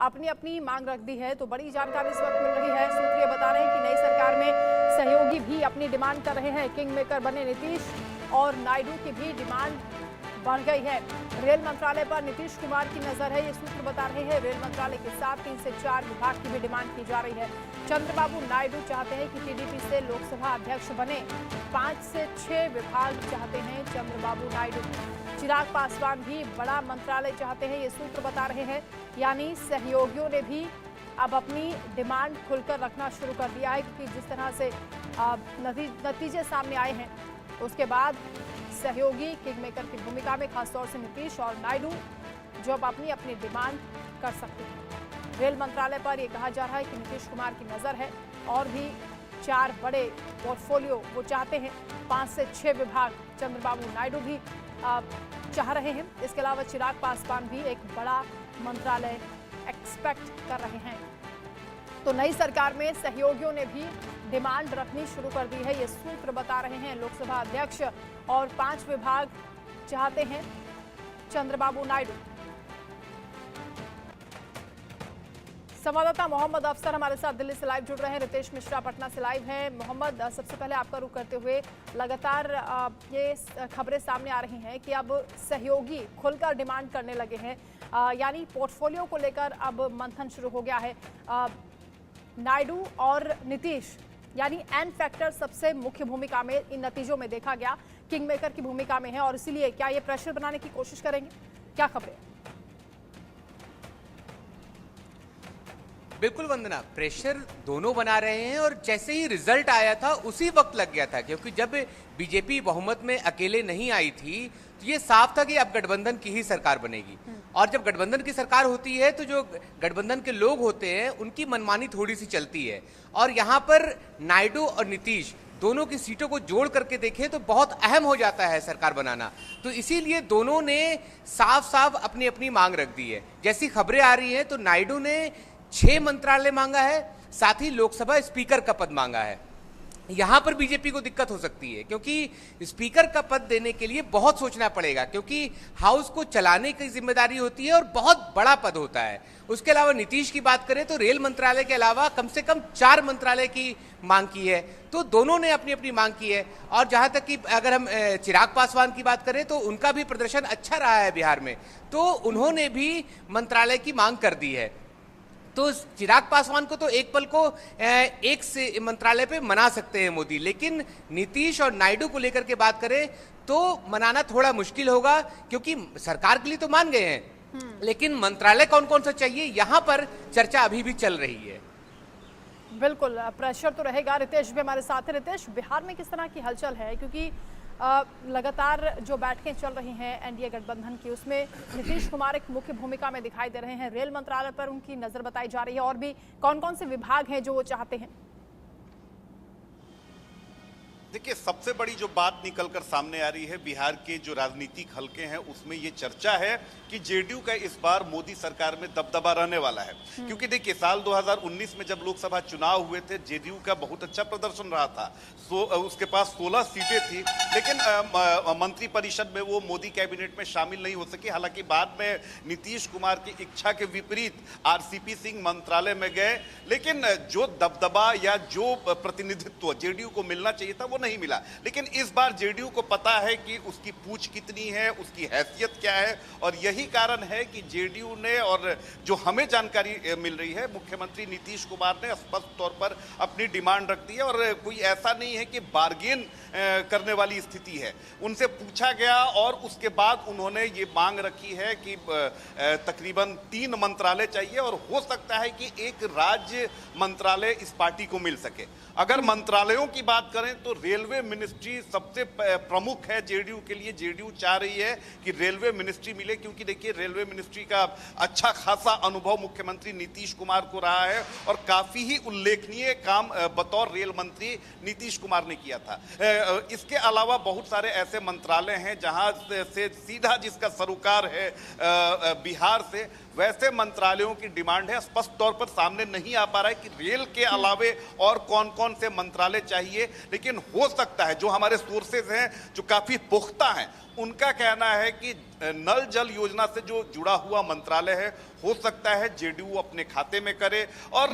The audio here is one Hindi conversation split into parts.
अपनी अपनी मांग रख दी है। तो बड़ी जानकारी इस वक्त मिल रही है। सूत्र ये बता रहे हैं कि नई सरकार में सहयोगी भी अपनी डिमांड कर रहे हैं। किंग मेकर बने नीतीश और नायडू की भी डिमांड बढ़ गई है। रेल मंत्रालय पर नीतीश कुमार की नजर है, ये सूत्र बता रहे हैं। रेल मंत्रालय के साथ 3 से 4 विभाग की भी डिमांड की जा रही है। चंद्रबाबू नायडू चाहते हैं कि टीडीपी से लोकसभा अध्यक्ष बने। 5 से 6 विभाग चाहते हैं चंद्रबाबू नायडू। चिराग पासवान भी बड़ा मंत्रालय चाहते हैं, ये सूत्र बता रहे हैं। यानी सहयोगियों ने भी अब अपनी डिमांड खुलकर रखना शुरू कर दिया है, क्योंकि जिस तरह से नतीजे सामने आए हैं उसके बाद सहयोगी किंग मेकर की भूमिका में खासतौर से नीतीश और नायडू जो अब अपनी अपनी डिमांड कर सकते हैं। रेल मंत्रालय पर यह कहा जा रहा है कि नीतीश कुमार की नजर है और भी 4 बड़े पोर्टफोलियो वो चाहते हैं। 5 से 6 विभाग चंद्रबाबू नायडू भी चाह रहे हैं। इसके अलावा चिराग पासवान भी एक बड़ा मंत्रालय एक्सपेक्ट कर रहे हैं। तो नई सरकार में सहयोगियों ने भी डिमांड रखनी शुरू कर दी है, ये सूत्र बता रहे हैं। लोकसभा अध्यक्ष और 5 विभाग चाहते हैं चंद्रबाबू नायडू। संवाददाता मोहम्मद अफसर हमारे साथ दिल्ली से लाइव जुड़ रहे हैं। रितेश मिश्रा पटना से लाइव हैं। मोहम्मद, सबसे पहले आपका रुख करते हुए, लगातार ये खबरें सामने आ रही हैं कि अब सहयोगी खुलकर डिमांड करने लगे हैं, यानी पोर्टफोलियो को लेकर अब मंथन शुरू हो गया है। नायडू और नीतीश यानी एन फैक्टर सबसे मुख्य भूमिका में इन नतीजों में देखा गया, किंग मेकर की भूमिका में है, और इसीलिए क्या ये प्रेशर बनाने की कोशिश करेंगे? क्या खबरें? बिल्कुल वंदना, प्रेशर दोनों बना रहे हैं और जैसे ही रिजल्ट आया था उसी वक्त लग गया था, क्योंकि जब बीजेपी बहुमत में अकेले नहीं आई थी तो ये साफ था कि अब गठबंधन की ही सरकार बनेगी। और जब गठबंधन की सरकार होती है तो जो गठबंधन के लोग होते हैं उनकी मनमानी थोड़ी सी चलती है। और यहाँ पर नायडू और नीतीश दोनों की सीटों को जोड़ करके देखें तो बहुत अहम हो जाता है सरकार बनाना। तो इसीलिए दोनों ने साफ साफ अपनी अपनी मांग रख दी है। जैसी खबरें आ रही हैं तो नायडू ने 6 मंत्रालय मांगा है, साथ ही लोकसभा स्पीकर का पद मांगा है। यहां पर बीजेपी को दिक्कत हो सकती है, क्योंकि स्पीकर का पद देने के लिए बहुत सोचना पड़ेगा, क्योंकि हाउस को चलाने की जिम्मेदारी होती है और बहुत बड़ा पद होता है। उसके अलावा नीतीश की बात करें तो रेल मंत्रालय के अलावा कम से कम 4 मंत्रालय की मांग की है। तो दोनों ने अपनी अपनी मांग की है। और जहां तक कि अगर हम चिराग पासवान की बात करें तो उनका भी प्रदर्शन अच्छा रहा है बिहार में, तो उन्होंने भी मंत्रालय की मांग कर दी है। तो चिराग पासवान को तो एक पल को एक से मंत्रालय पे मना सकते हैं मोदी, लेकिन नीतीश और नायडू को लेकर के बात करें तो मनाना थोड़ा मुश्किल होगा, क्योंकि सरकार के लिए तो मान गए हैं, लेकिन मंत्रालय कौन कौन सा चाहिए यहां पर चर्चा अभी भी चल रही है। बिल्कुल प्रेशर तो रहेगा। रितेश भी हमारे साथ है। रितेश, बिहार में किस तरह की हलचल है, क्योंकि लगातार जो बैठकें चल रही हैं एनडीए गठबंधन की, उसमें नीतीश कुमार एक मुख्य भूमिका में दिखाई दे रहे हैं। रेल मंत्रालय पर उनकी नजर बताई जा रही है, और भी कौन कौन से विभाग हैं जो वो चाहते हैं? देखिए, सबसे बड़ी जो बात निकलकर सामने आ रही है बिहार के जो राजनीतिक हलके हैं उसमें ये चर्चा है कि जेडीयू का इस बार मोदी सरकार में दबदबा रहने वाला है। क्योंकि देखिए, साल 2019 में जब लोकसभा चुनाव हुए थे जेडीयू का बहुत अच्छा प्रदर्शन रहा था। उसके पास 16 सीटें थी, लेकिन मंत्रिपरिषद में वो मोदी कैबिनेट में शामिल नहीं हो सकी। हालांकि बाद में नीतीश कुमार की इच्छा के विपरीत आरसीपी सिंह मंत्रालय में गए, लेकिन जो दबदबा या जो प्रतिनिधित्व जेडीयू को मिलना चाहिए था वो नहीं मिला। लेकिन इस बार जेडीयू को पता है कि उसकी पूंछ कितनी है, उसकी हैसियत क्या है, और यही कारण है कि जेडीयू ने, और जो हमें जानकारी मिल रही है, मुख्यमंत्री नीतीश कुमार ने स्पष्ट तौर पर अपनी डिमांड रख दी है। और कोई ऐसा नहीं है कि बार्गेन करने वाली स्थिति है। उनसे पूछा गया और उसके बाद उन्होंने ये मांग रखी है कि तकरीबन 3 मंत्रालय चाहिए, और हो सकता है कि एक राज्य मंत्रालय इस पार्टी को मिल सके। अगर मंत्रालयों की बात करें तो रेलवे मिनिस्ट्री सबसे प्रमुख है जेडीयू के लिए। जेडीयू चाह रही है कि रेलवे मिनिस्ट्री मिले, क्योंकि देखिए रेलवे मिनिस्ट्री का अच्छा खासा अनुभव मुख्यमंत्री नीतीश कुमार को रहा है, और काफी ही उल्लेखनीय काम बतौर रेल मंत्री नीतीश कुमार ने किया था। इसके अलावा बहुत सारे ऐसे मंत्रालय हैं जहां से सीधा जिसका सरोकार है बिहार से, वैसे मंत्रालयों की डिमांड है। स्पष्ट तौर पर सामने नहीं आ पा रहा है कि रेल के अलावे और कौन कौन से मंत्रालय चाहिए, लेकिन हो सकता है, जो हमारे सोर्सेज हैं जो काफी पुख्ता हैं, उनका कहना है कि नल जल योजना से जो जुड़ा हुआ मंत्रालय है, हो सकता है जेडीयू अपने खाते में करे। और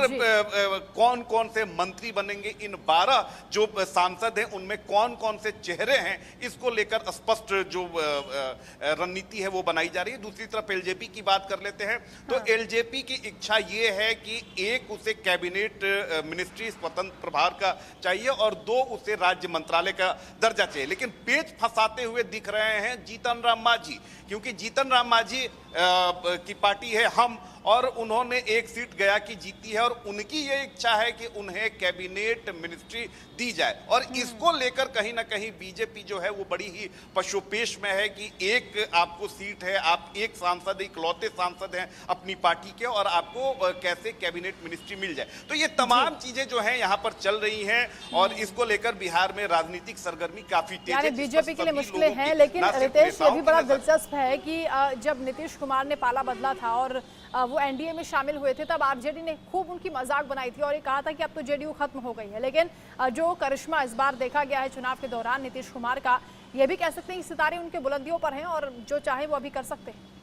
कौन कौन से मंत्री बनेंगे, इन 12 जो सांसद हैं उनमें कौन कौन से चेहरे हैं, इसको लेकर स्पष्ट जो रणनीति है वो बनाई जा रही है। दूसरी तरफ एलजेपी की बात कर लेते हैं तो एलजेपी की इच्छा ये है कि एक उसे कैबिनेट मिनिस्ट्री स्वतंत्र प्रभार का चाहिए और 2 उसे राज्य मंत्रालय का दर्जा चाहिए। लेकिन पेच फंसाते हुए दिख रहे हैं जीतन राम मांझी, क्योंकि जीतन राम मांझी की पार्टी है हम, और उन्होंने एक सीट गया की जीती है और उनकी ये इच्छा है कि उन्हें कैबिनेट मिनिस्ट्री दी जाए। और इसको लेकर कहीं ना कहीं बीजेपी जो है वो बड़ी ही पशुपेश में है कि एक आपको सीट है, आप एक सांसद, इकलौते सांसद हैं अपनी पार्टी के, और आपको कैसे कैबिनेट मिनिस्ट्री मिल जाए। तो ये तमाम चीजें जो है यहाँ पर चल रही हैं और इसको लेकर बिहार में राजनीतिक सरगर्मी काफी तेज है। बीजेपी के लिए मुश्किलें हैं, लेकिन रितेश ये भी बड़ा दिलचस्प है कि जब नीतीश कुमार ने पाला बदला था और वो एनडीए में शामिल हुए थे, तब आरजेडी ने खूब उनकी मजाक बनाई थी और ये कहा था कि अब तो जेडीयू खत्म हो गई है। लेकिन जो करिश्मा इस बार देखा गया है चुनाव के दौरान नीतीश कुमार का, ये भी कह सकते हैं कि सितारे उनके बुलंदियों पर हैं और जो चाहे वो अभी कर सकते हैं।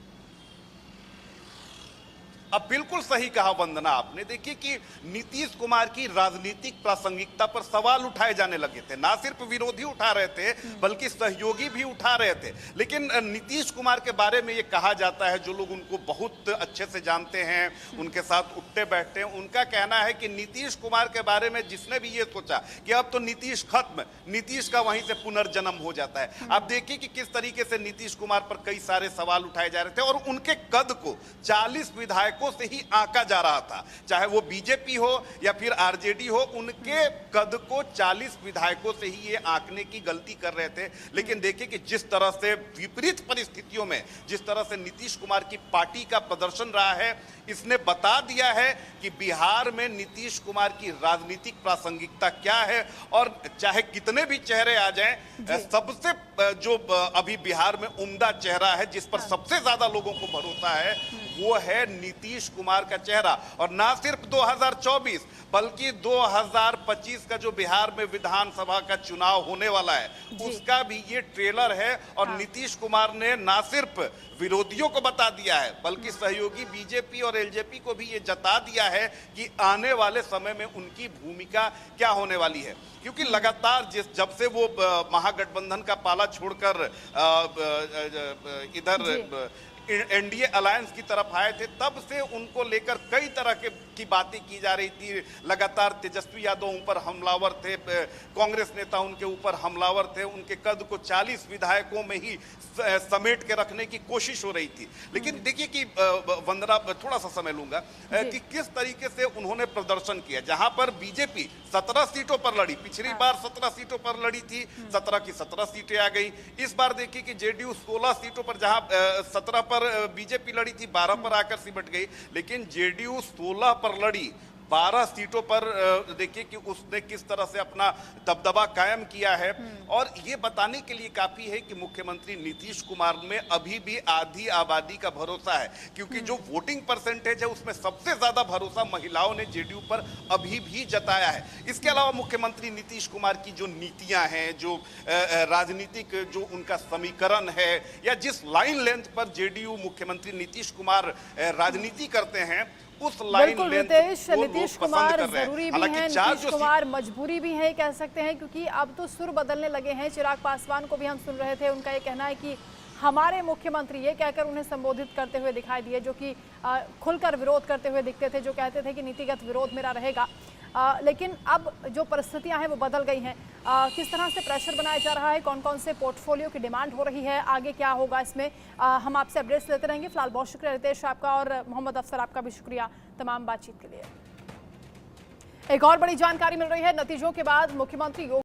अब बिल्कुल सही कहा वंदना आपने। देखिए कि नीतीश कुमार की राजनीतिक प्रासंगिकता पर सवाल उठाए जाने लगे थे। ना सिर्फ विरोधी उठा रहे थे बल्कि सहयोगी भी उठा रहे थे। लेकिन नीतीश कुमार के बारे में ये कहा जाता है, जो लोग उनको बहुत अच्छे से जानते हैं, उनके साथ उठते बैठते हैं, उनका कहना है कि नीतीश कुमार के बारे में जिसने भी ये सोचा कि अब तो नीतीश खत्म, नीतीश का वहीं से पुनर्जन्म हो जाता है। आप देखिए कि किस तरीके से नीतीश कुमार पर कई सारे सवाल उठाए जा रहे थे और उनके कद को 40 विधायकों से ही आंका जा रहा था, चाहे वो बीजेपी हो या फिर आरजेडी हो, उनके कद को 40 विधायकों से ही ये आंकने की गलती कर रहे थे। लेकिन देखिए कि जिस तरह से विपरीत परिस्थितियों में जिस तरह से नीतीश कुमार की पार्टी का प्रदर्शन रहा है, इसने बता दिया है कि बिहार में नीतीश कुमार की राजनीतिक प्रासंगिकता क्या है। और चाहे कितने भी चेहरे आ जाएं, सबसे जो अभी बिहार में उम्दा चेहरा है, जिस पर सबसे ज्यादा लोगों को भरोसा है, वो है नीतीश कुमार का चेहरा। और ना सिर्फ 2024 बल्कि 2025 का जो बिहार में विधानसभा का चुनाव होने वाला है, उसका भी ये ट्रेलर है। और नीतीश कुमार ने ना सिर्फ विरोधियों को बता दिया है बल्कि सहयोगी बीजेपी और एलजेपी को भी ये जता दिया है कि आने वाले समय में उनकी भूमिका क्या होने वाली है। क्योंकि लगातार जब से वो महागठबंधन का पाला छोड़कर इधर एनडीए अलायंस की तरफ आए थे, तब से उनको लेकर कई तरह की बातें की जा रही थी। लगातार तेजस्वी यादव उन पर हमलावर थे, कांग्रेस नेता उनके ऊपर हमलावर थे, उनके कद को 40 विधायकों में ही समेट के रखने की कोशिश हो रही थी। लेकिन देखिए कि वंदना, थोड़ा सा समय लूंगा कि किस तरीके से उन्होंने प्रदर्शन किया। जहां पर बीजेपी 17 सीटों पर लड़ी, पिछली बार 17 सीटों पर लड़ी थी, 17 की 17 सीटें आ गई। इस बार देखिए कि जेडीयू 16 सीटों पर, जहां 17 पर बीजेपी लड़ी थी, 12 पर आकर सिमट गई। लेकिन जेडीयू 16 पर लड़ी, 12 सीटों पर देखिए कि उसने किस तरह से अपना दबदबा कायम किया है। और ये बताने के लिए काफी है कि मुख्यमंत्री नीतीश कुमार में अभी भी आधी आबादी का भरोसा है, क्योंकि जो वोटिंग परसेंटेज है उसमें सबसे ज्यादा भरोसा महिलाओं ने जेडीयू पर अभी भी जताया है। इसके अलावा मुख्यमंत्री नीतीश कुमार की जो नीतियां हैं, जो राजनीतिक जो उनका समीकरण है, या जिस लाइन लेंथ पर जेडीयू मुख्यमंत्री नीतीश कुमार राजनीति करते हैं, उस लाइन लेंथ नीतीश कुमार जरूरी भी है, नीतीश कुमार मजबूरी भी है, कह सकते हैं, क्योंकि अब तो सुर बदलने लगे हैं। चिराग पासवान को भी हम सुन रहे थे, उनका ये कहना है कि हमारे मुख्यमंत्री, ये कहकर उन्हें संबोधित करते हुए दिखाई दिए, जो कि खुलकर विरोध करते हुए दिखते थे, जो कहते थे कि नीतिगत विरोध मेरा रहेगा। लेकिन अब जो परिस्थितियां हैं वो बदल गई हैं। किस तरह से प्रेशर बनाया जा रहा है, कौन कौन से पोर्टफोलियो की डिमांड हो रही है, आगे क्या होगा इसमें, हम आपसे अपडेट्स लेते रहेंगे। फिलहाल बहुत शुक्रिया रितेश आपका, और मोहम्मद अफसर आपका भी शुक्रिया तमाम बातचीत के लिए। एक और बड़ी जानकारी मिल रही है, नतीजों के बाद मुख्यमंत्री